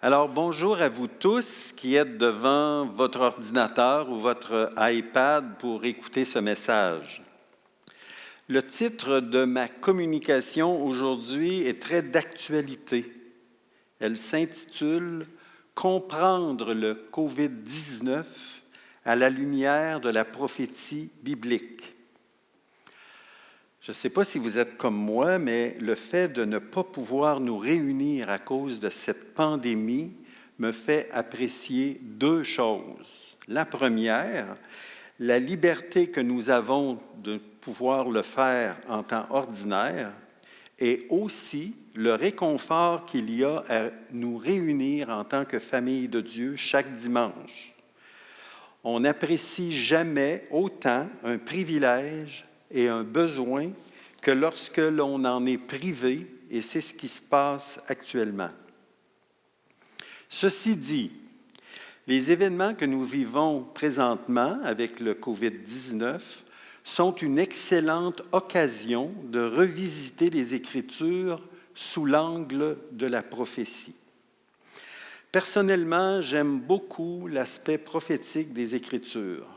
Alors, bonjour à vous tous qui êtes devant votre ordinateur ou votre iPad pour écouter ce message. Le titre de ma communication aujourd'hui est très d'actualité. Elle s'intitule « Comprendre le COVID-19 à la lumière de la prophétie biblique ». Je ne sais pas si vous êtes comme moi, mais le fait de ne pas pouvoir nous réunir à cause de cette pandémie me fait apprécier deux choses. La première, la liberté que nous avons de pouvoir le faire en temps ordinaire et aussi le réconfort qu'il y a à nous réunir en tant que famille de Dieu chaque dimanche. On n'apprécie jamais autant un privilège et un besoin que lorsque l'on en est privé, et c'est ce qui se passe actuellement. Ceci dit, les événements que nous vivons présentement avec le COVID-19 sont une excellente occasion de revisiter les Écritures sous l'angle de la prophétie. Personnellement, j'aime beaucoup l'aspect prophétique des Écritures,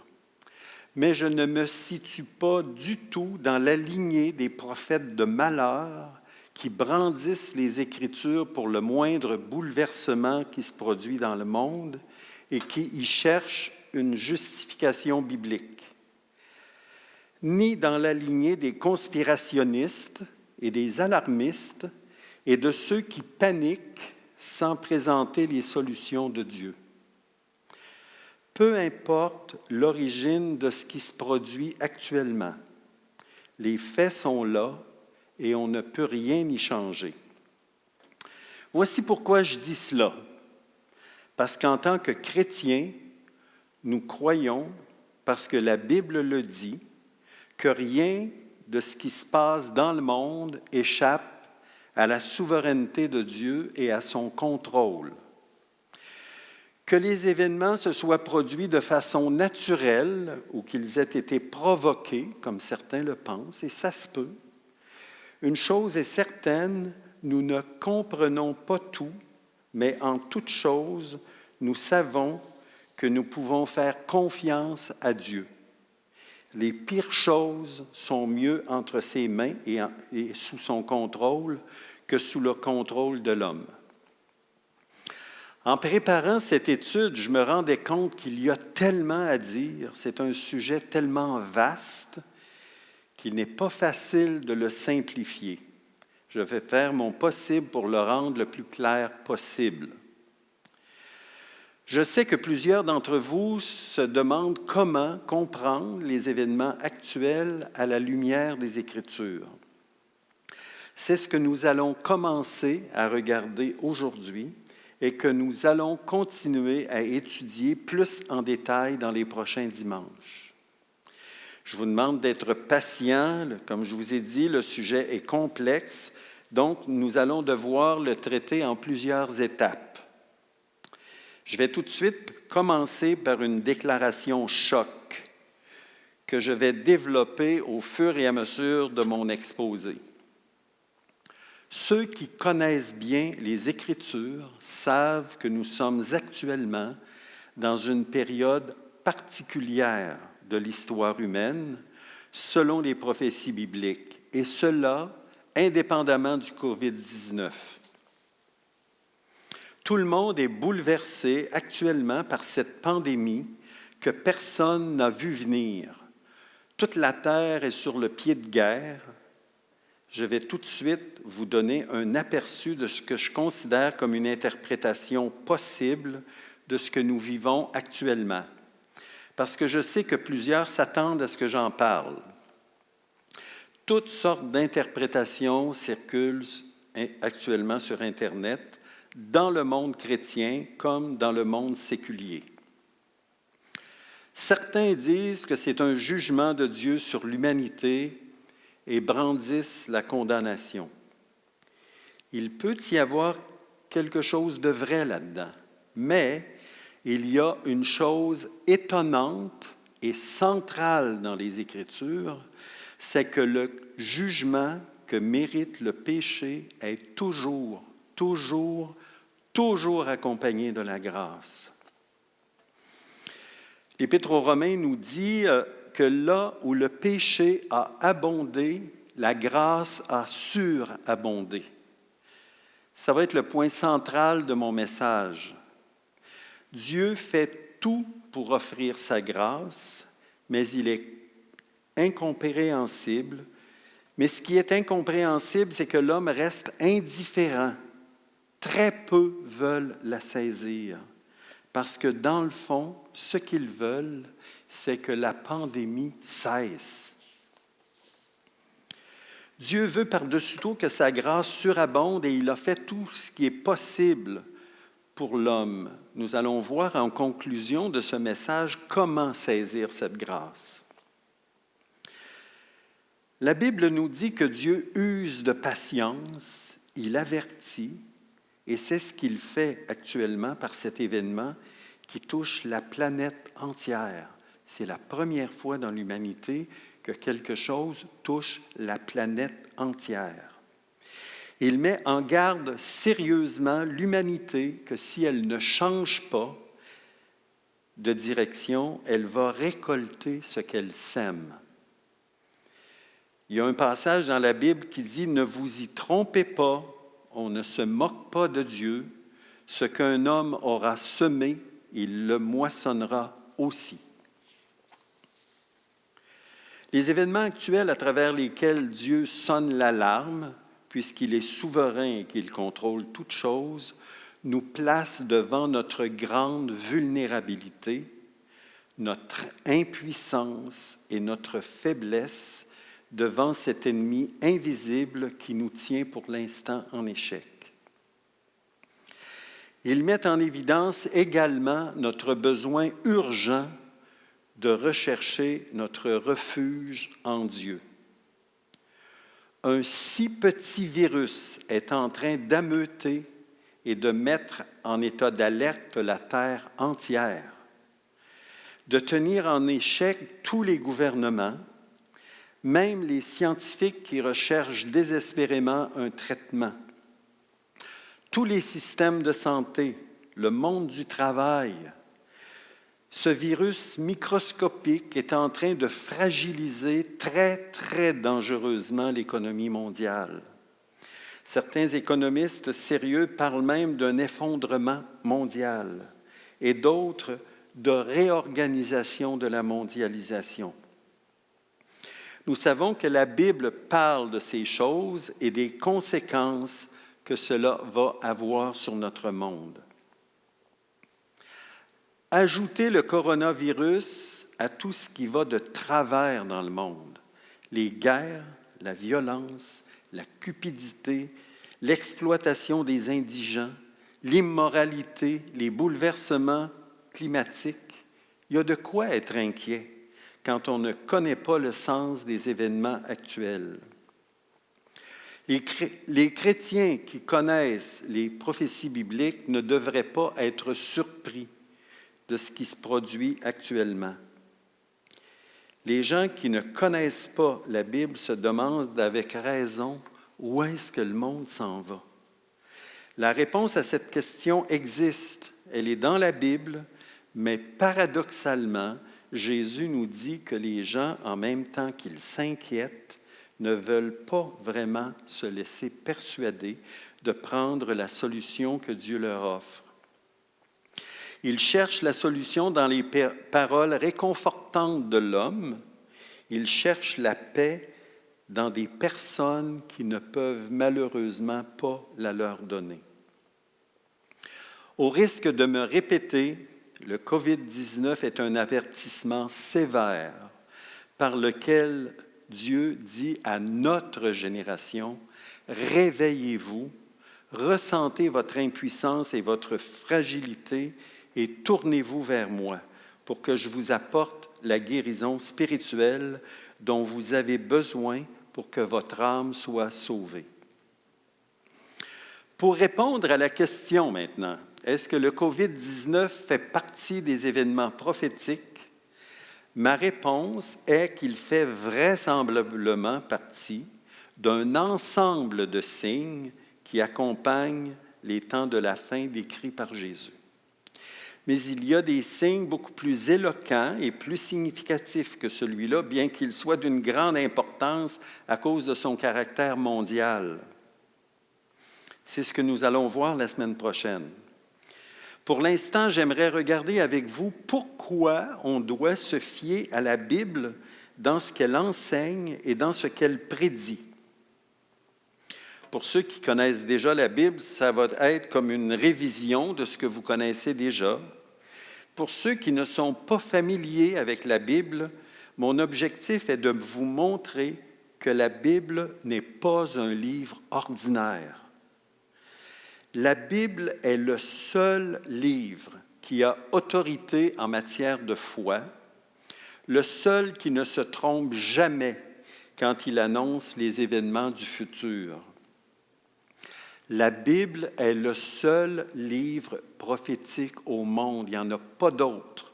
mais je ne me situe pas du tout dans la lignée des prophètes de malheur qui brandissent les Écritures pour le moindre bouleversement qui se produit dans le monde et qui y cherchent une justification biblique, ni dans la lignée des conspirationnistes et des alarmistes et de ceux qui paniquent sans présenter les solutions de Dieu. Peu importe l'origine de ce qui se produit actuellement, les faits sont là et on ne peut rien y changer. Voici pourquoi je dis cela. Parce qu'en tant que chrétiens, nous croyons, parce que la Bible le dit, que rien de ce qui se passe dans le monde échappe à la souveraineté de Dieu et à son contrôle. Que les événements se soient produits de façon naturelle ou qu'ils aient été provoqués, comme certains le pensent, et ça se peut. Une chose est certaine, nous ne comprenons pas tout, mais en toute chose, nous savons que nous pouvons faire confiance à Dieu. Les pires choses sont mieux entre ses mains et sous son contrôle que sous le contrôle de l'homme. En préparant cette étude, je me rendais compte qu'il y a tellement à dire, c'est un sujet tellement vaste qu'il n'est pas facile de le simplifier. Je vais faire mon possible pour le rendre le plus clair possible. Je sais que plusieurs d'entre vous se demandent comment comprendre les événements actuels à la lumière des Écritures. C'est ce que nous allons commencer à regarder aujourd'hui et que nous allons continuer à étudier plus en détail dans les prochains dimanches. Je vous demande d'être patient. Comme je vous ai dit, le sujet est complexe, donc nous allons devoir le traiter en plusieurs étapes. Je vais tout de suite commencer par une déclaration choc que je vais développer au fur et à mesure de mon exposé. Ceux qui connaissent bien les Écritures savent que nous sommes actuellement dans une période particulière de l'histoire humaine selon les prophéties bibliques, et cela indépendamment du COVID-19. Tout le monde est bouleversé actuellement par cette pandémie que personne n'a vu venir. Toute la terre est sur le pied de guerre. Je vais tout de suite vous donner un aperçu de ce que je considère comme une interprétation possible de ce que nous vivons actuellement. Parce que je sais que plusieurs s'attendent à ce que j'en parle. Toutes sortes d'interprétations circulent actuellement sur Internet, dans le monde chrétien comme dans le monde séculier. Certains disent que c'est un jugement de Dieu sur l'humanité et brandissent la condamnation. Il peut y avoir quelque chose de vrai là-dedans, mais il y a une chose étonnante et centrale dans les Écritures, c'est que le jugement que mérite le péché est toujours toujours accompagné de la grâce. L'Épître aux Romains nous dit que là où le péché a abondé, la grâce a surabondé. Ça va être le point central de mon message. Dieu fait tout pour offrir sa grâce, mais il est incompréhensible. Mais ce qui est incompréhensible, c'est que l'homme reste indifférent. Très peu veulent la saisir. Parce que dans le fond, ce qu'ils veulent, c'est que la pandémie cesse. Dieu veut par-dessus tout que sa grâce surabonde et il a fait tout ce qui est possible pour l'homme. Nous allons voir en conclusion de ce message comment saisir cette grâce. La Bible nous dit que Dieu use de patience, il avertit, et c'est ce qu'il fait actuellement par cet événement qui touche la planète entière. C'est la première fois dans l'humanité que quelque chose touche la planète entière. Il met en garde sérieusement l'humanité que si elle ne change pas de direction, elle va récolter ce qu'elle sème. Il y a un passage dans la Bible qui dit « Ne vous y trompez pas, on ne se moque pas de Dieu. Ce qu'un homme aura semé, il le moissonnera aussi. » Les événements actuels à travers lesquels Dieu sonne l'alarme, puisqu'il est souverain et qu'il contrôle toutes choses, nous placent devant notre grande vulnérabilité, notre impuissance et notre faiblesse devant cet ennemi invisible qui nous tient pour l'instant en échec. Ils mettent en évidence également notre besoin urgent de rechercher notre refuge en Dieu. Un si petit virus est en train d'ameuter et de mettre en état d'alerte la terre entière, de tenir en échec tous les gouvernements, même les scientifiques qui recherchent désespérément un traitement. Tous les systèmes de santé, le monde du travail, ce virus microscopique est en train de fragiliser très, très dangereusement l'économie mondiale. Certains économistes sérieux parlent même d'un effondrement mondial et d'autres de réorganisation de la mondialisation. Nous savons que la Bible parle de ces choses et des conséquences que cela va avoir sur notre monde. Ajoutez le coronavirus à tout ce qui va de travers dans le monde, les guerres, la violence, la cupidité, l'exploitation des indigents, l'immoralité, les bouleversements climatiques. Il y a de quoi être inquiet quand on ne connaît pas le sens des événements actuels. Les chrétiens qui connaissent les prophéties bibliques ne devraient pas être surpris de ce qui se produit actuellement. Les gens qui ne connaissent pas la Bible se demandent avec raison où est-ce que le monde s'en va. La réponse à cette question existe, elle est dans la Bible, mais paradoxalement, Jésus nous dit que les gens, en même temps qu'ils s'inquiètent, ne veulent pas vraiment se laisser persuader de prendre la solution que Dieu leur offre. Ils cherchent la solution dans les paroles réconfortantes de l'homme. Ils cherchent la paix dans des personnes qui ne peuvent malheureusement pas la leur donner. Au risque de me répéter, le COVID-19 est un avertissement sévère par lequel Dieu dit à notre génération, « Réveillez-vous, ressentez votre impuissance et votre fragilité et tournez-vous vers moi pour que je vous apporte la guérison spirituelle dont vous avez besoin pour que votre âme soit sauvée. » Pour répondre à la question maintenant, est-ce que le COVID-19 fait partie des événements prophétiques? Ma réponse est qu'il fait vraisemblablement partie d'un ensemble de signes qui accompagnent les temps de la fin décrits par Jésus. Mais il y a des signes beaucoup plus éloquents et plus significatifs que celui-là, bien qu'il soit d'une grande importance à cause de son caractère mondial. C'est ce que nous allons voir la semaine prochaine. Pour l'instant, j'aimerais regarder avec vous pourquoi on doit se fier à la Bible dans ce qu'elle enseigne et dans ce qu'elle prédit. Pour ceux qui connaissent déjà la Bible, ça va être comme une révision de ce que vous connaissez déjà. Pour ceux qui ne sont pas familiers avec la Bible, mon objectif est de vous montrer que la Bible n'est pas un livre ordinaire. La Bible est le seul livre qui a autorité en matière de foi, le seul qui ne se trompe jamais quand il annonce les événements du futur. La Bible est le seul livre prophétique au monde, il n'y en a pas d'autre.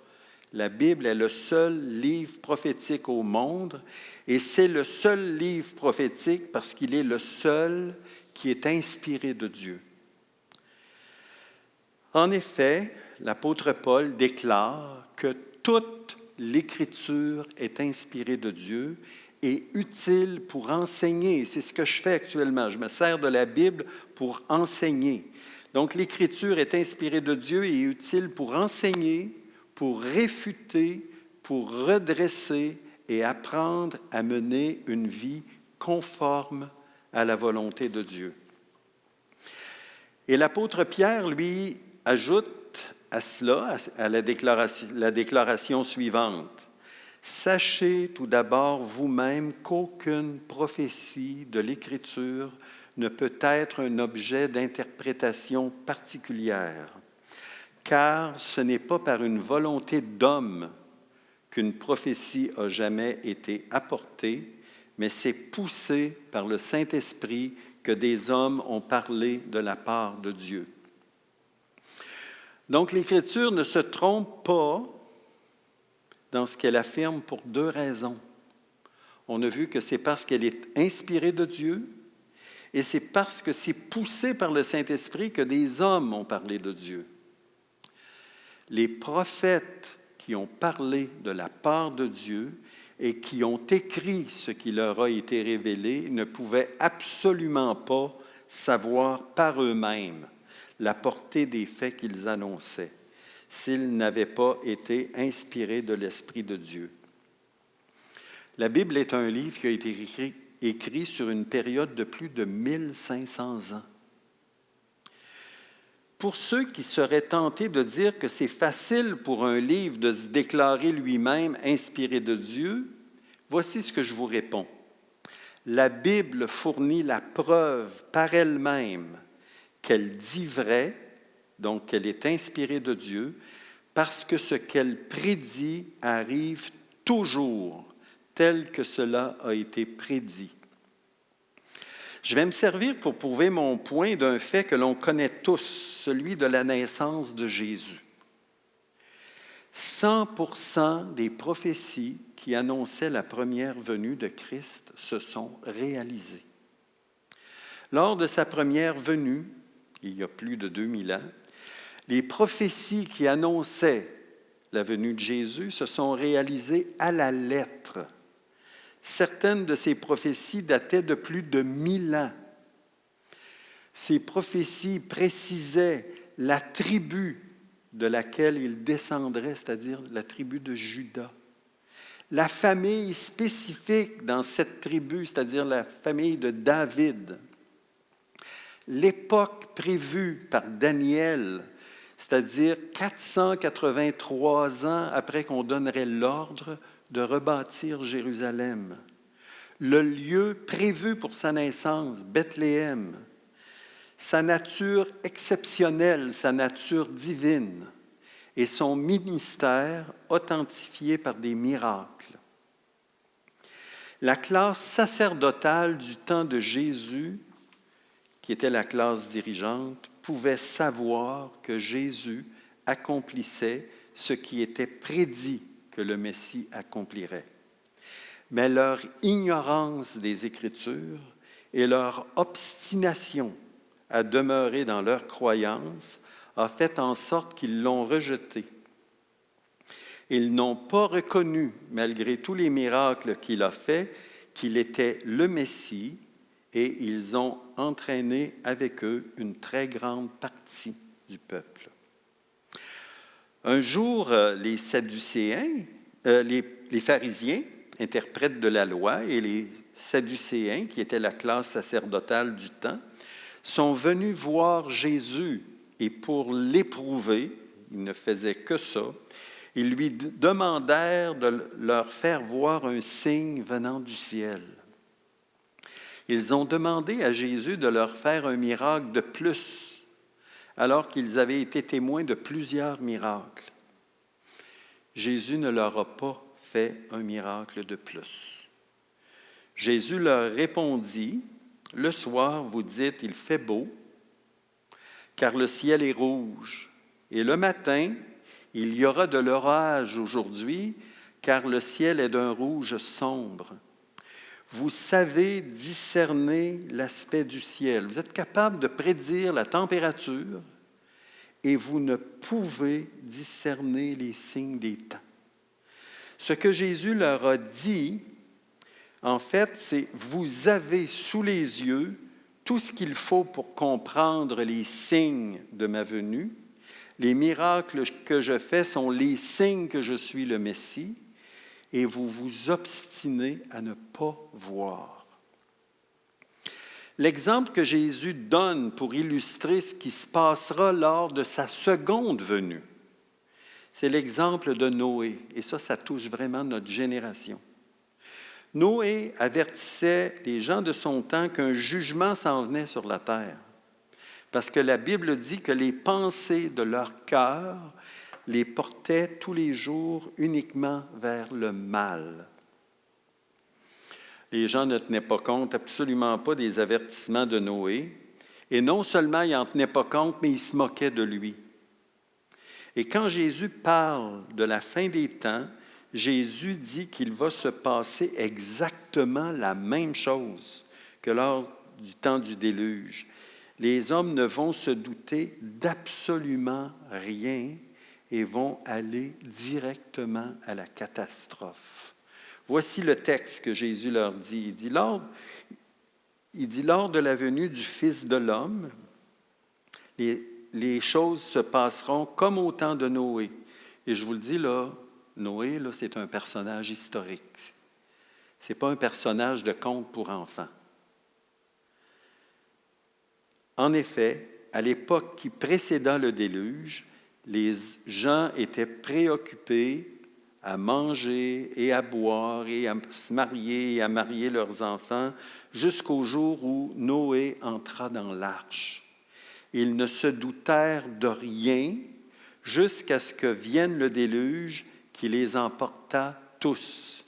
La Bible est le seul livre prophétique au monde et c'est le seul livre prophétique parce qu'il est le seul qui est inspiré de Dieu. En effet, l'apôtre Paul déclare que toute l'Écriture est inspirée de Dieu et utile pour enseigner. C'est ce que je fais actuellement. Je me sers de la Bible pour enseigner. Donc, l'Écriture est inspirée de Dieu et utile pour enseigner, pour réfuter, pour redresser et apprendre à mener une vie conforme à la volonté de Dieu. Et l'apôtre Pierre, lui, ajoute à cela, à la déclaration suivante. Sachez tout d'abord vous-même qu'aucune prophétie de l'Écriture ne peut être un objet d'interprétation particulière, car ce n'est pas par une volonté d'homme qu'une prophétie a jamais été apportée, mais c'est poussé par le Saint-Esprit que des hommes ont parlé de la part de Dieu. Donc, l'Écriture ne se trompe pas dans ce qu'elle affirme pour deux raisons. On a vu que c'est parce qu'elle est inspirée de Dieu et c'est parce que c'est poussé par le Saint-Esprit que des hommes ont parlé de Dieu. Les prophètes qui ont parlé de la part de Dieu et qui ont écrit ce qui leur a été révélé ne pouvaient absolument pas savoir par eux-mêmes la portée des faits qu'ils annonçaient, s'ils n'avaient pas été inspirés de l'Esprit de Dieu. La Bible est un livre qui a été écrit sur une période de plus de 1500 ans. Pour ceux qui seraient tentés de dire que c'est facile pour un livre de se déclarer lui-même inspiré de Dieu, voici ce que je vous réponds. La Bible fournit la preuve par elle-même qu'elle dit vrai, donc qu'elle est inspirée de Dieu, parce que ce qu'elle prédit arrive toujours tel que cela a été prédit. Je vais me servir pour prouver mon point d'un fait que l'on connaît tous, celui de la naissance de Jésus. 100% des prophéties qui annonçaient la première venue de Christ se sont réalisées. Lors de sa première venue, il y a plus de 2000 ans, les prophéties qui annonçaient la venue de Jésus se sont réalisées à la lettre. Certaines de ces prophéties dataient de plus de 1000 ans. Ces prophéties précisaient la tribu de laquelle il descendrait, c'est-à-dire la tribu de Juda. La famille spécifique dans cette tribu, c'est-à-dire la famille de David. L'époque prévue par Daniel, c'est-à-dire 483 ans après qu'on donnerait l'ordre de rebâtir Jérusalem. Le lieu prévu pour sa naissance, Bethléem. Sa nature exceptionnelle, sa nature divine et son ministère authentifié par des miracles. La classe sacerdotale du temps de Jésus, qui était la classe dirigeante, pouvait savoir que Jésus accomplissait ce qui était prédit que le Messie accomplirait. Mais leur ignorance des Écritures et leur obstination à demeurer dans leur croyance a fait en sorte qu'ils l'ont rejeté. Ils n'ont pas reconnu, malgré tous les miracles qu'il a faits, qu'il était le Messie, et ils ont entraîné avec eux une très grande partie du peuple. Un jour, les Sadducéens, les pharisiens, interprètes de la loi, et les Sadducéens, qui étaient la classe sacerdotale du temps, sont venus voir Jésus, et pour l'éprouver, ils ne faisaient que ça, ils lui demandèrent de leur faire voir un signe venant du ciel. Ils ont demandé à Jésus de leur faire un miracle de plus, alors qu'ils avaient été témoins de plusieurs miracles. Jésus ne leur a pas fait un miracle de plus. Jésus leur répondit, « Le soir, vous dites, il fait beau, car le ciel est rouge, et le matin, il y aura de l'orage aujourd'hui, car le ciel est d'un rouge sombre. Vous savez discerner l'aspect du ciel. Vous êtes capable de prédire la température et vous ne pouvez discerner les signes des temps. » Ce que Jésus leur a dit, en fait, c'est « Vous avez sous les yeux tout ce qu'il faut pour comprendre les signes de ma venue. Les miracles que je fais sont les signes que je suis le Messie. Et vous vous obstinez à ne pas voir. » L'exemple que Jésus donne pour illustrer ce qui se passera lors de sa seconde venue, c'est l'exemple de Noé. Et ça touche vraiment notre génération. Noé avertissait les gens de son temps qu'un jugement s'en venait sur la terre. Parce que la Bible dit que les pensées de leur cœur les portaient tous les jours uniquement vers le mal. Les gens ne tenaient pas compte, absolument pas, des avertissements de Noé. Et non seulement ils n'en tenaient pas compte, mais ils se moquaient de lui. Et quand Jésus parle de la fin des temps, Jésus dit qu'il va se passer exactement la même chose que lors du temps du déluge. Les hommes ne vont se douter d'absolument rien et vont aller directement à la catastrophe. Voici le texte que Jésus leur dit. Il dit, lors de la venue du Fils de l'homme, les choses se passeront comme au temps de Noé. Et je vous le dis, là, Noé, là, c'est un personnage historique. Ce n'est pas un personnage de conte pour enfants. En effet, à l'époque qui précéda le déluge, les gens étaient préoccupés à manger et à boire et à se marier et à marier leurs enfants jusqu'au jour où Noé entra dans l'arche. Ils ne se doutèrent de rien jusqu'à ce que vienne le déluge qui les emporta tous.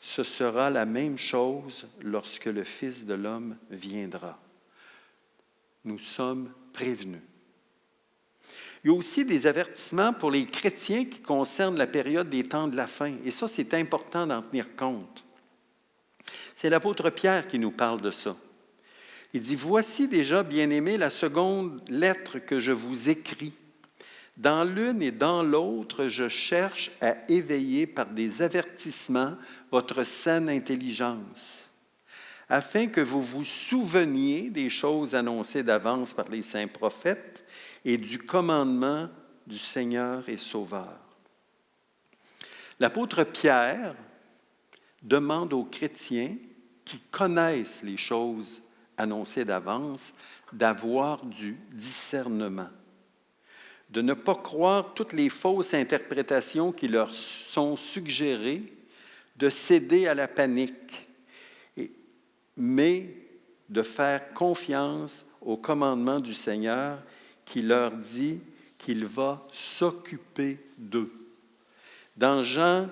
Ce sera la même chose lorsque le Fils de l'homme viendra. Nous sommes prévenus. Il y a aussi des avertissements pour les chrétiens qui concernent la période des temps de la fin. Et ça, c'est important d'en tenir compte. C'est l'apôtre Pierre qui nous parle de ça. Il dit, « Voici déjà, bien-aimés, la seconde lettre que je vous écris. Dans l'une et dans l'autre, je cherche à éveiller par des avertissements votre saine intelligence, afin que vous vous souveniez des choses annoncées d'avance par les saints prophètes et du commandement du Seigneur et Sauveur. » L'apôtre Pierre demande aux chrétiens qui connaissent les choses annoncées d'avance d'avoir du discernement, de ne pas croire toutes les fausses interprétations qui leur sont suggérées, de céder à la panique, mais de faire confiance au commandement du Seigneur qui leur dit qu'il va s'occuper d'eux. Dans Jean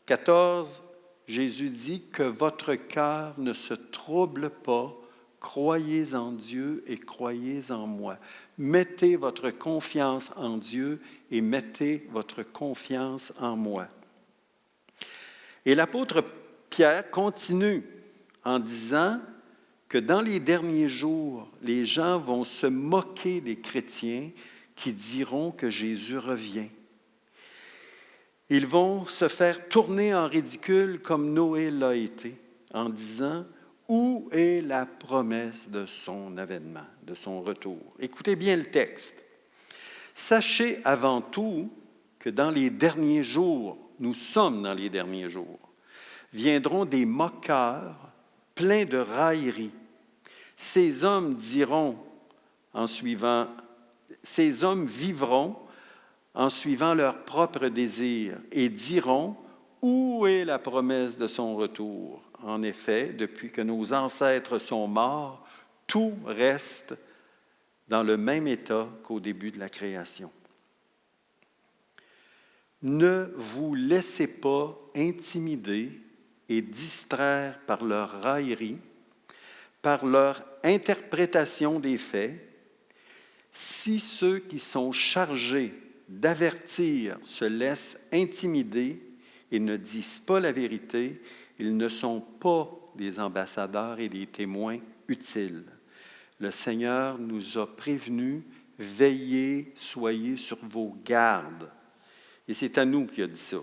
14, Jésus dit que votre cœur ne se trouble pas, croyez en Dieu et croyez en moi. Mettez votre confiance en Dieu et mettez votre confiance en moi. Et l'apôtre Pierre continue en disant que dans les derniers jours, les gens vont se moquer des chrétiens qui diront que Jésus revient. Ils vont se faire tourner en ridicule comme Noé l'a été, en disant « Où est la promesse de son avènement, de son retour? » Écoutez bien le texte. « Sachez avant tout que dans les derniers jours, nous sommes dans les derniers jours, viendront des moqueurs pleins de railleries. Ces hommes vivront en suivant leurs propres désirs et diront « Où est la promesse de son retour? » En effet, depuis que nos ancêtres sont morts, tout reste dans le même état qu'au début de la création. Ne vous laissez pas intimider et distraire par leur raillerie, par leur interprétation des faits. Si ceux qui sont chargés d'avertir se laissent intimider et ne disent pas la vérité, ils ne sont pas des ambassadeurs et des témoins utiles. Le Seigneur nous a prévenus, veillez, soyez sur vos gardes. Et c'est à nous qu'il a dit ça.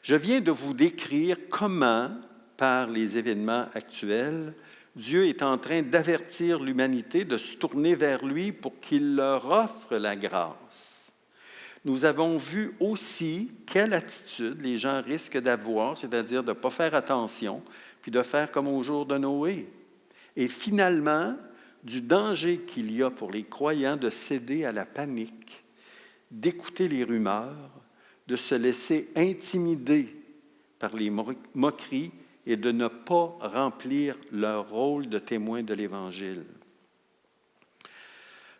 Je viens de vous décrire comment, par les événements actuels, Dieu est en train d'avertir l'humanité de se tourner vers lui pour qu'il leur offre la grâce. Nous avons vu aussi quelle attitude les gens risquent d'avoir, c'est-à-dire de ne pas faire attention, puis de faire comme au jour de Noé. Et finalement, du danger qu'il y a pour les croyants de céder à la panique, d'écouter les rumeurs, de se laisser intimider par les moqueries et de ne pas remplir leur rôle de témoin de l'Évangile.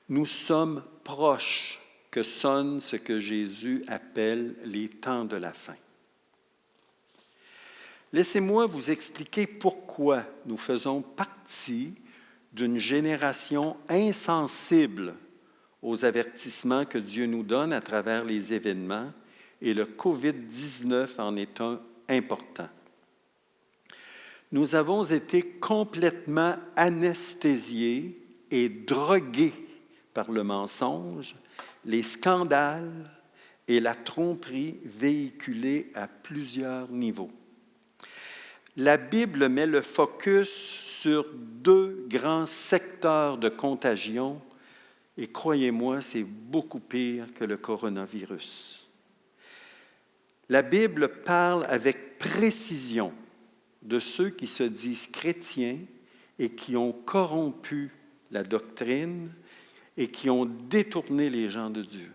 Nous sommes proches que sonne ce que Jésus appelle les temps de la fin. Laissez-moi vous expliquer pourquoi nous faisons partie d'une génération insensible aux avertissements que Dieu nous donne à travers les événements, et le COVID-19 en est un important. Nous avons été complètement anesthésiés et drogués par le mensonge, les scandales et la tromperie véhiculés à plusieurs niveaux. La Bible met le focus sur deux grands secteurs de contagion, et croyez-moi, c'est beaucoup pire que le coronavirus. La Bible parle avec précision de ceux qui se disent chrétiens et qui ont corrompu la doctrine et qui ont détourné les gens de Dieu.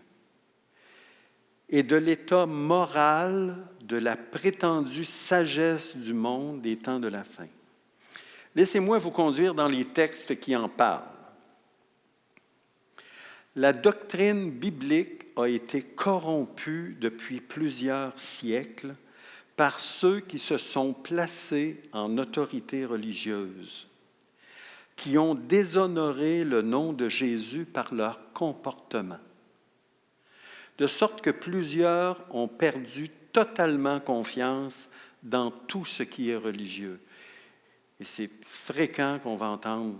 Et de l'état moral de la prétendue sagesse du monde des temps de la fin. Laissez-moi vous conduire dans les textes qui en parlent. La doctrine biblique a été corrompue depuis plusieurs siècles par ceux qui se sont placés en autorité religieuse, qui ont déshonoré le nom de Jésus par leur comportement, de sorte que plusieurs ont perdu totalement confiance dans tout ce qui est religieux. Et c'est fréquent qu'on va entendre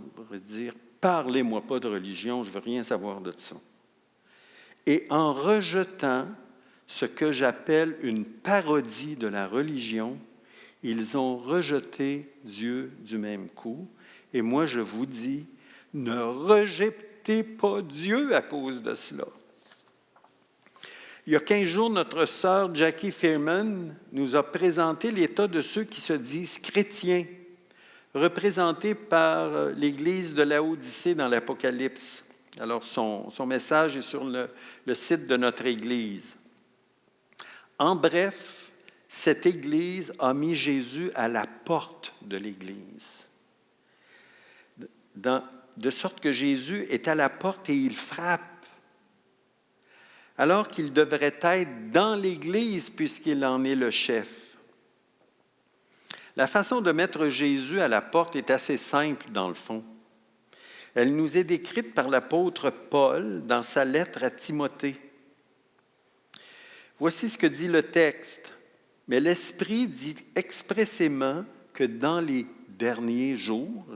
dire « Parlez-moi pas de religion, je ne veux rien savoir de ça. » Et en rejetant ce que j'appelle une parodie de la religion, ils ont rejeté Dieu du même coup. Et moi, je vous dis, ne rejetez pas Dieu à cause de cela. Il y a 15 jours, notre sœur Jackie Fearman nous a présenté l'état de ceux qui se disent chrétiens, représentés par l'Église de Laodicée dans l'Apocalypse. Alors, son message est sur le site de notre Église. En bref, cette Église a mis Jésus à la porte de l'Église. De sorte que Jésus est à la porte et il frappe. Alors qu'il devrait être dans l'Église puisqu'il en est le chef. La façon de mettre Jésus à la porte est assez simple dans le fond. Elle nous est décrite par l'apôtre Paul dans sa lettre à Timothée. Voici ce que dit le texte. « Mais l'Esprit dit expressément que dans les derniers jours,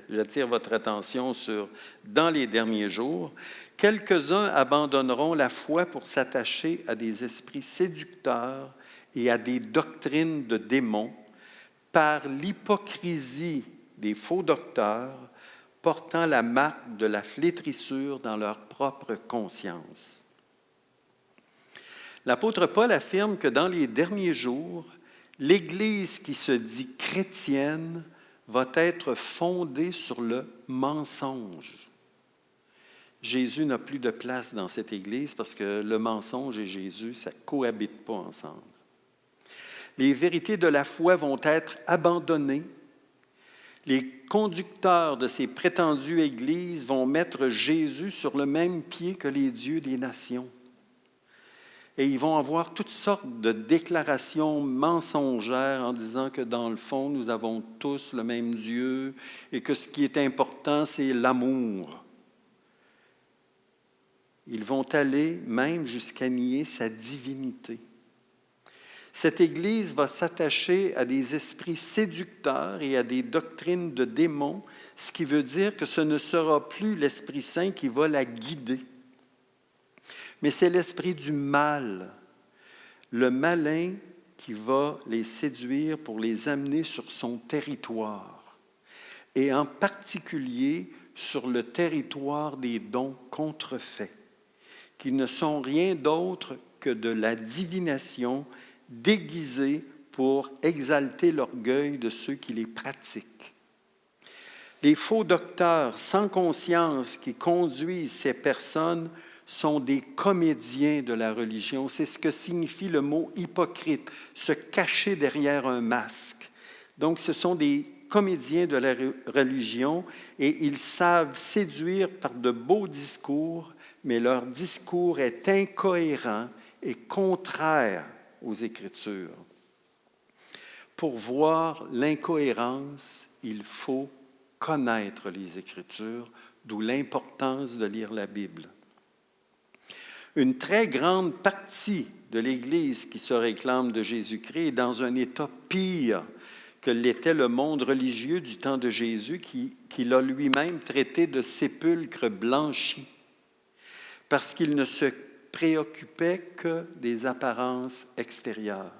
j'attire votre attention sur dans les derniers jours, quelques-uns abandonneront la foi pour s'attacher à des esprits séducteurs et à des doctrines de démons par l'hypocrisie des faux docteurs portant la marque de la flétrissure dans leur propre conscience. L'apôtre Paul affirme que dans les derniers jours, l'Église qui se dit chrétienne va être fondée sur le mensonge. Jésus n'a plus de place dans cette Église parce que le mensonge et Jésus, ça ne cohabite pas ensemble. Les vérités de la foi vont être abandonnées. Les conducteurs de ces prétendues églises vont mettre Jésus sur le même pied que les dieux des nations. Et ils vont avoir toutes sortes de déclarations mensongères en disant que dans le fond, nous avons tous le même Dieu et que ce qui est important, c'est l'amour. Ils vont aller même jusqu'à nier sa divinité. Cette Église va s'attacher à des esprits séducteurs et à des doctrines de démons, ce qui veut dire que ce ne sera plus l'Esprit Saint qui va la guider. Mais c'est l'esprit du mal, le malin qui va les séduire pour les amener sur son territoire, et en particulier sur le territoire des dons contrefaits, qui ne sont rien d'autre que de la divination déguisés pour exalter l'orgueil de ceux qui les pratiquent. Les faux docteurs sans conscience qui conduisent ces personnes sont des comédiens de la religion. C'est ce que signifie le mot hypocrite, se cacher derrière un masque. Donc, ce sont des comédiens de la religion et ils savent séduire par de beaux discours, mais leur discours est incohérent et contraire aux Écritures. Pour voir l'incohérence, il faut connaître les Écritures, d'où l'importance de lire la Bible. Une très grande partie de l'Église qui se réclame de Jésus-Christ est dans un état pire que l'était le monde religieux du temps de Jésus, qui l'a lui-même traité de sépulcre blanchi, parce qu'il ne se préoccupait que des apparences extérieures.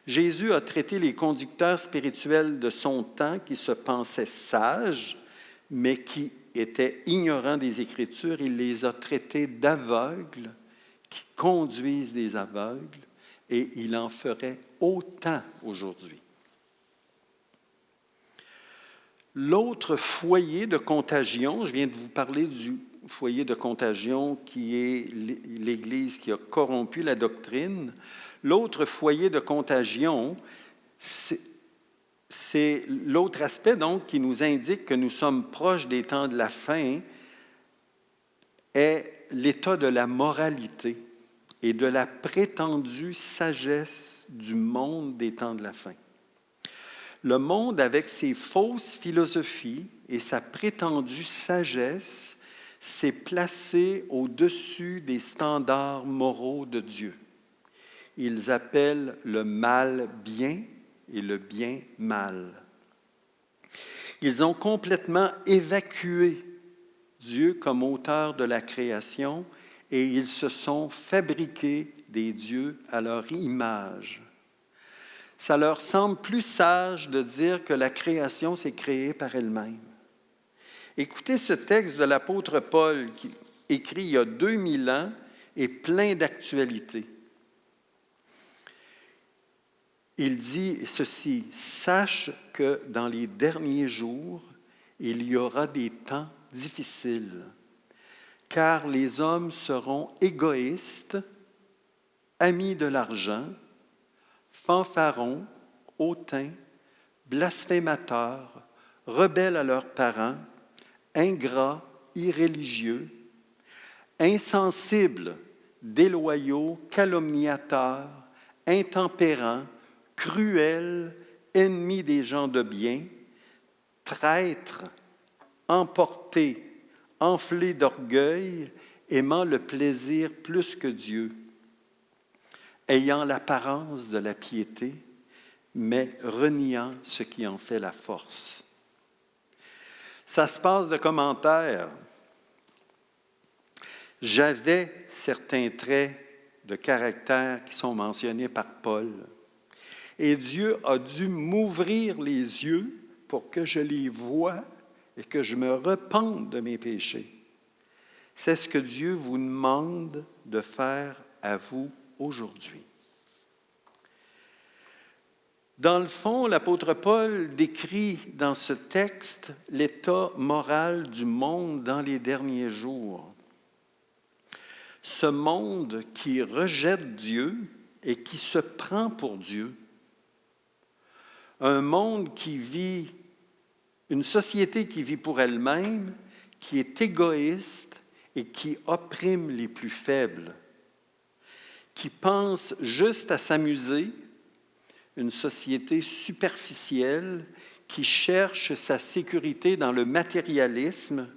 Jésus a traité les conducteurs spirituels de son temps qui se pensaient sages, mais qui étaient ignorants des Écritures. Il les a traités d'aveugles, qui conduisent des aveugles, et il en ferait autant aujourd'hui. L'autre foyer de contagion, je viens de vous parler du foyer de contagion qui est l'Église qui a corrompu la doctrine. L'autre foyer de contagion, c'est l'autre aspect donc qui nous indique que nous sommes proches des temps de la fin, est l'état de la moralité et de la prétendue sagesse du monde des temps de la fin. Le monde, avec ses fausses philosophies et sa prétendue sagesse, s'est placé au-dessus des standards moraux de Dieu. Ils appellent le mal bien et le bien mal. Ils ont complètement évacué Dieu comme auteur de la création et ils se sont fabriqués des dieux à leur image. Ça leur semble plus sage de dire que la création s'est créée par elle-même. Écoutez ce texte de l'apôtre Paul qui écrit il y a 2000 ans et plein d'actualité. Il dit ceci: « Sache que dans les derniers jours, il y aura des temps difficiles, car les hommes seront égoïstes, amis de l'argent, fanfarons, hautains, blasphémateurs, rebelles à leurs parents, ingrats, irréligieux, insensibles, déloyaux, calomniateurs, intempérants, cruels, ennemis des gens de bien, traîtres, emportés, enflés d'orgueil, aimant le plaisir plus que Dieu, ayant l'apparence de la piété, mais reniant ce qui en fait la force. Ça se passe de commentaires. J'avais certains traits de caractère qui sont mentionnés par Paul. Et Dieu a dû m'ouvrir les yeux pour que je les voie et que je me repente de mes péchés. C'est ce que Dieu vous demande de faire à vous aujourd'hui. Dans le fond, l'apôtre Paul décrit dans ce texte l'état moral du monde dans les derniers jours. Ce monde qui rejette Dieu et qui se prend pour Dieu. Un monde qui vit, une société qui vit pour elle-même, qui est égoïste et qui opprime les plus faibles, qui pense juste à s'amuser, une société superficielle qui cherche sa sécurité dans le matérialisme,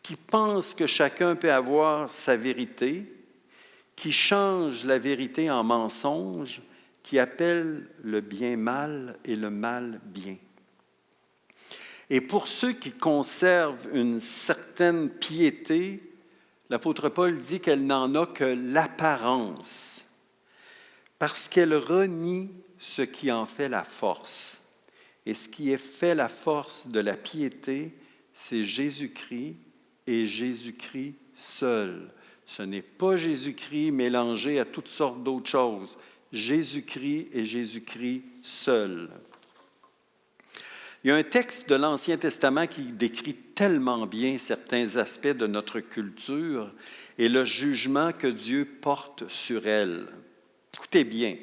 qui pense que chacun peut avoir sa vérité, qui change la vérité en mensonge, qui appelle le bien mal et le mal bien. Et pour ceux qui conservent une certaine piété, l'apôtre Paul dit qu'elle n'en a que l'apparence, parce qu'elle renie ce qui en fait la force. Et ce qui fait la force de la piété, c'est Jésus-Christ et Jésus-Christ seul. Ce n'est pas Jésus-Christ mélangé à toutes sortes d'autres choses. Jésus-Christ et Jésus-Christ seul. Il y a un texte de l'Ancien Testament qui décrit tellement bien certains aspects de notre culture et le jugement que Dieu porte sur elle. Écoutez bien.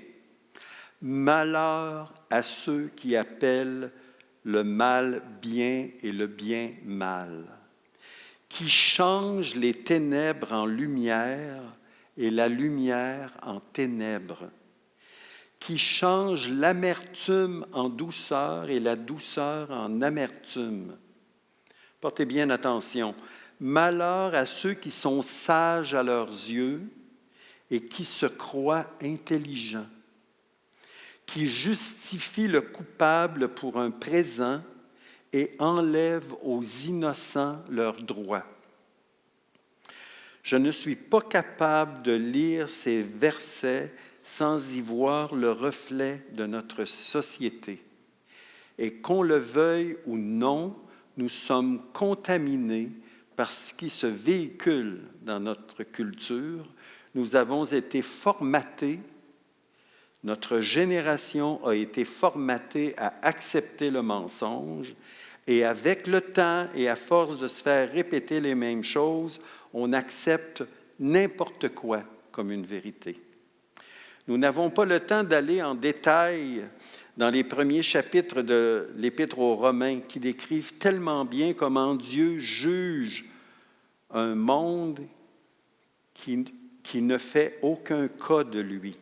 Malheur à ceux qui appellent le mal bien et le bien mal, qui changent les ténèbres en lumière et la lumière en ténèbres, qui changent l'amertume en douceur et la douceur en amertume. Portez bien attention. Malheur à ceux qui sont sages à leurs yeux et qui se croient intelligents, qui justifient le coupable pour un présent et enlèvent aux innocents leurs droits. Je ne suis pas capable de lire ces versets sans y voir le reflet de notre société. Et qu'on le veuille ou non, nous sommes contaminés par ce qui se véhicule dans notre culture. Nous avons été formatés. Notre génération a été formatée à accepter le mensonge et avec le temps et à force de se faire répéter les mêmes choses, on accepte n'importe quoi comme une vérité. Nous n'avons pas le temps d'aller en détail dans les premiers chapitres de l'Épître aux Romains qui décrivent tellement bien comment Dieu juge un monde qui ne fait aucun cas de lui.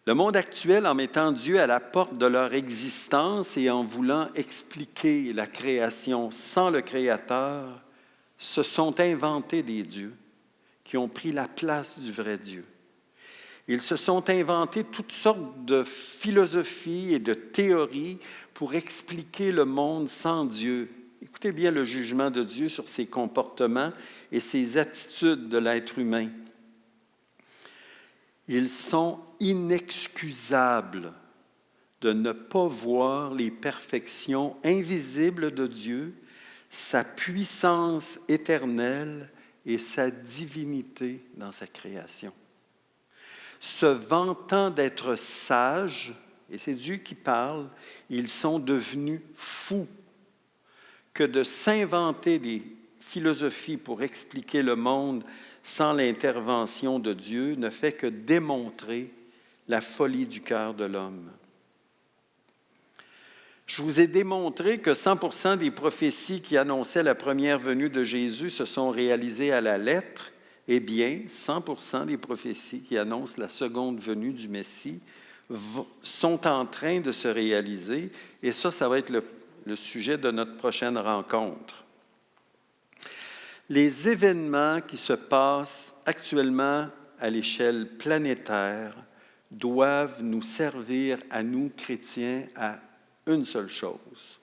Le monde actuel, en mettant Dieu à la porte de leur existence et en voulant expliquer la création sans le Créateur, se sont inventés des dieux qui ont pris la place du vrai Dieu. Ils se sont inventés toutes sortes de philosophies et de théories pour expliquer le monde sans Dieu. Écoutez bien le jugement de Dieu sur ses comportements et ses attitudes de l'être humain. Ils sont inexcusables de ne pas voir les perfections invisibles de Dieu, sa puissance éternelle et sa divinité dans sa création. Se vantant d'être sages, et c'est Dieu qui parle, ils sont devenus fous, que de s'inventer des philosophies pour expliquer le monde sans l'intervention de Dieu ne fait que démontrer la folie du cœur de l'homme. Je vous ai démontré que 100% des prophéties qui annonçaient la première venue de Jésus se sont réalisées à la lettre. Eh bien, 100% des prophéties qui annoncent la seconde venue du Messie sont en train de se réaliser. Et ça va être le sujet de notre prochaine rencontre. Les événements qui se passent actuellement à l'échelle planétaire doivent nous servir à nous, chrétiens, à une seule chose: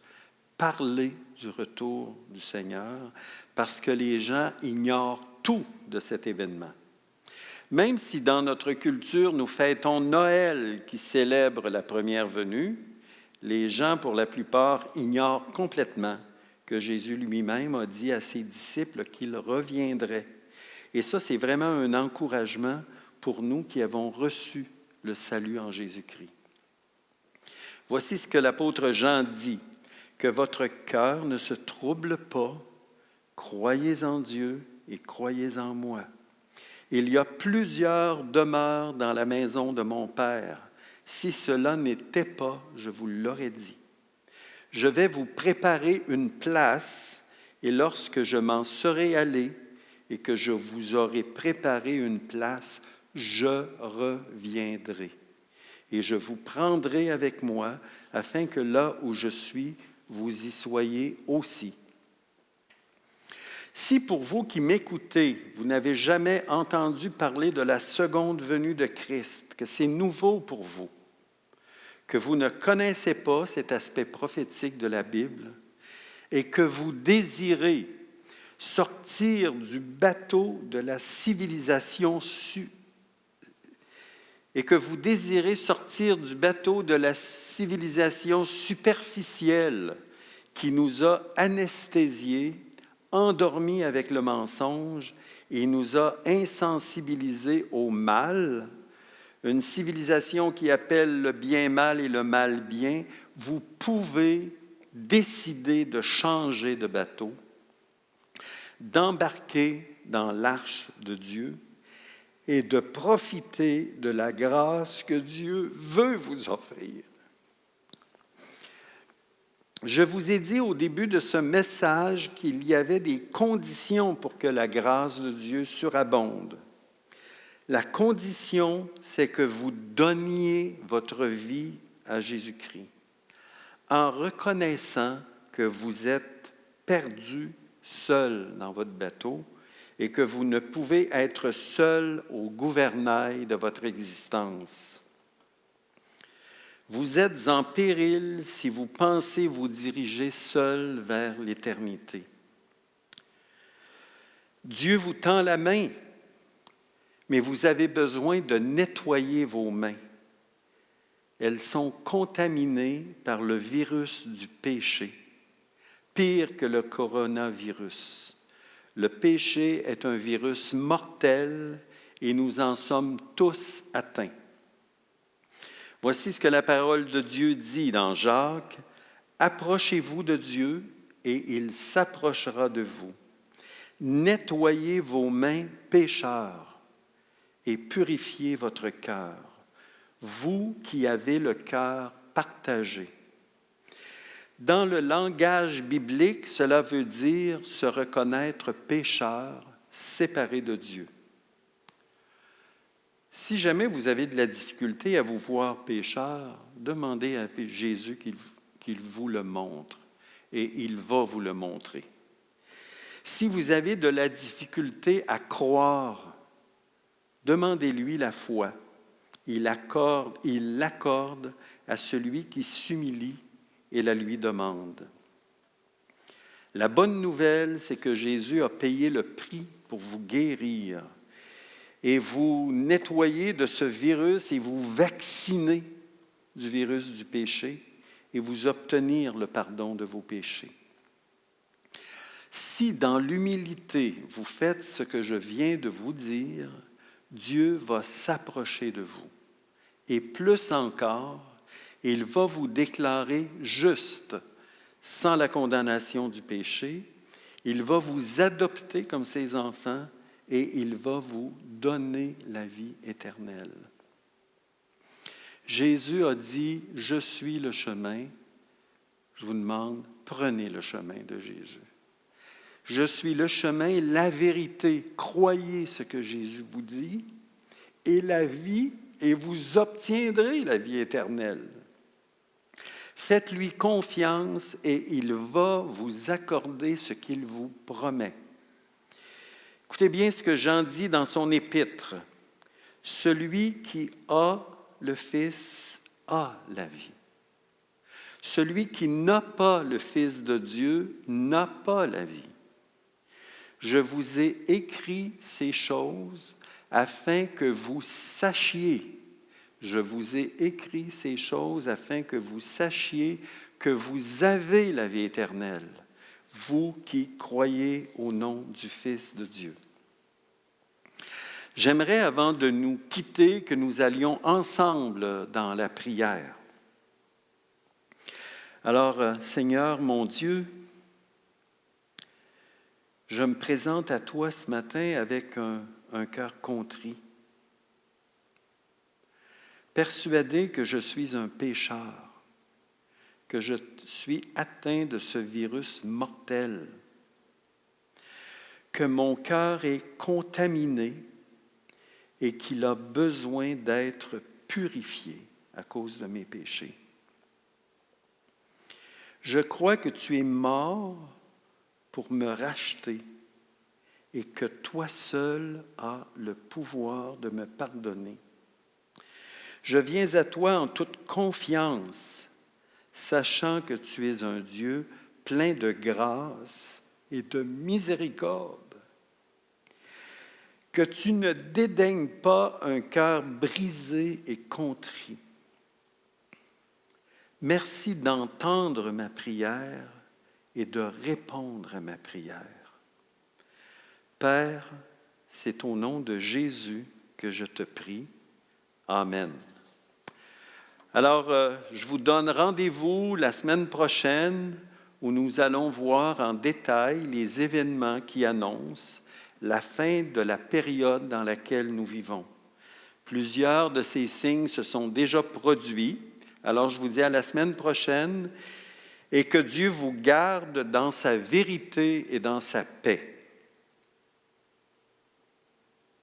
parler du retour du Seigneur, parce que les gens ignorent tout de cet événement. Même si dans notre culture, nous fêtons Noël qui célèbre la première venue, les gens, pour la plupart, ignorent complètement que Jésus lui-même a dit à ses disciples qu'il reviendrait. Et ça, c'est vraiment un encouragement pour nous qui avons reçu le salut en Jésus-Christ. Voici ce que l'apôtre Jean dit: que votre cœur ne se trouble pas, croyez en Dieu et croyez en moi. Il y a plusieurs demeures dans la maison de mon Père. Si cela n'était pas, je vous l'aurais dit. Je vais vous préparer une place, et lorsque je m'en serai allé et que je vous aurai préparé une place, je reviendrai. Et je vous prendrai avec moi, afin que là où je suis, vous y soyez aussi. Si pour vous qui m'écoutez, vous n'avez jamais entendu parler de la seconde venue de Christ, que c'est nouveau pour vous, que vous ne connaissez pas cet aspect prophétique de la Bible et que vous désirez sortir du bateau de la civilisation superficielle qui nous a anesthésiés, endormis avec le mensonge et nous a insensibilisés au mal, une civilisation qui appelle le bien mal et le mal bien, vous pouvez décider de changer de bateau, d'embarquer dans l'arche de Dieu et de profiter de la grâce que Dieu veut vous offrir. Je vous ai dit au début de ce message qu'il y avait des conditions pour que la grâce de Dieu surabonde. La condition, c'est que vous donniez votre vie à Jésus-Christ en reconnaissant que vous êtes perdu seul dans votre bateau et que vous ne pouvez être seul au gouvernail de votre existence. Vous êtes en péril si vous pensez vous diriger seul vers l'éternité. Dieu vous tend la main, mais vous avez besoin de nettoyer vos mains. Elles sont contaminées par le virus du péché, pire que le coronavirus. Le péché est un virus mortel et nous en sommes tous atteints. Voici ce que la parole de Dieu dit dans Jacques: « Approchez-vous de Dieu et il s'approchera de vous. Nettoyez vos mains pécheurs et purifiez votre cœur, vous qui avez le cœur partagé. » Dans le langage biblique, cela veut dire se reconnaître pécheur, séparé de Dieu. Si jamais vous avez de la difficulté à vous voir pécheur, demandez à Jésus qu'il vous le montre, et il va vous le montrer. Si vous avez de la difficulté à croire, demandez-lui la foi. Il l'accorde à celui qui s'humilie et la lui demande. La bonne nouvelle, c'est que Jésus a payé le prix pour vous guérir et vous nettoyer de ce virus et vous vacciner du virus du péché et vous obtenir le pardon de vos péchés. Si dans l'humilité vous faites ce que je viens de vous dire, Dieu va s'approcher de vous. Et plus encore, il va vous déclarer juste, sans la condamnation du péché. Il va vous adopter comme ses enfants et il va vous donner la vie éternelle. Jésus a dit, « Je suis le chemin ». Je vous demande, prenez le chemin de Jésus. Je suis le chemin, la vérité. Croyez ce que Jésus vous dit et la vie, et vous obtiendrez la vie éternelle. Faites-lui confiance et il va vous accorder ce qu'il vous promet. Écoutez bien ce que Jean dit dans son épître. Celui qui a le Fils a la vie. Celui qui n'a pas le Fils de Dieu n'a pas la vie. Je vous ai écrit ces choses afin que vous sachiez. Je vous ai écrit ces choses afin que vous sachiez que vous avez la vie éternelle, vous qui croyez au nom du Fils de Dieu. J'aimerais, avant de nous quitter, que nous allions ensemble dans la prière. Alors, Seigneur, mon Dieu, je me présente à toi ce matin avec un cœur contrit, persuadé que je suis un pécheur, que je suis atteint de ce virus mortel, que mon cœur est contaminé et qu'il a besoin d'être purifié à cause de mes péchés. Je crois que tu es mort pour me racheter et que toi seul as le pouvoir de me pardonner. Je viens à toi en toute confiance, sachant que tu es un Dieu plein de grâce et de miséricorde, que tu ne dédaignes pas un cœur brisé et contrit. Merci d'entendre ma prière et de répondre à ma prière. Père, c'est au nom de Jésus que je te prie. Amen. Alors, je vous donne rendez-vous la semaine prochaine où nous allons voir en détail les événements qui annoncent la fin de la période dans laquelle nous vivons. Plusieurs de ces signes se sont déjà produits. Alors, je vous dis à la semaine prochaine et que Dieu vous garde dans sa vérité et dans sa paix.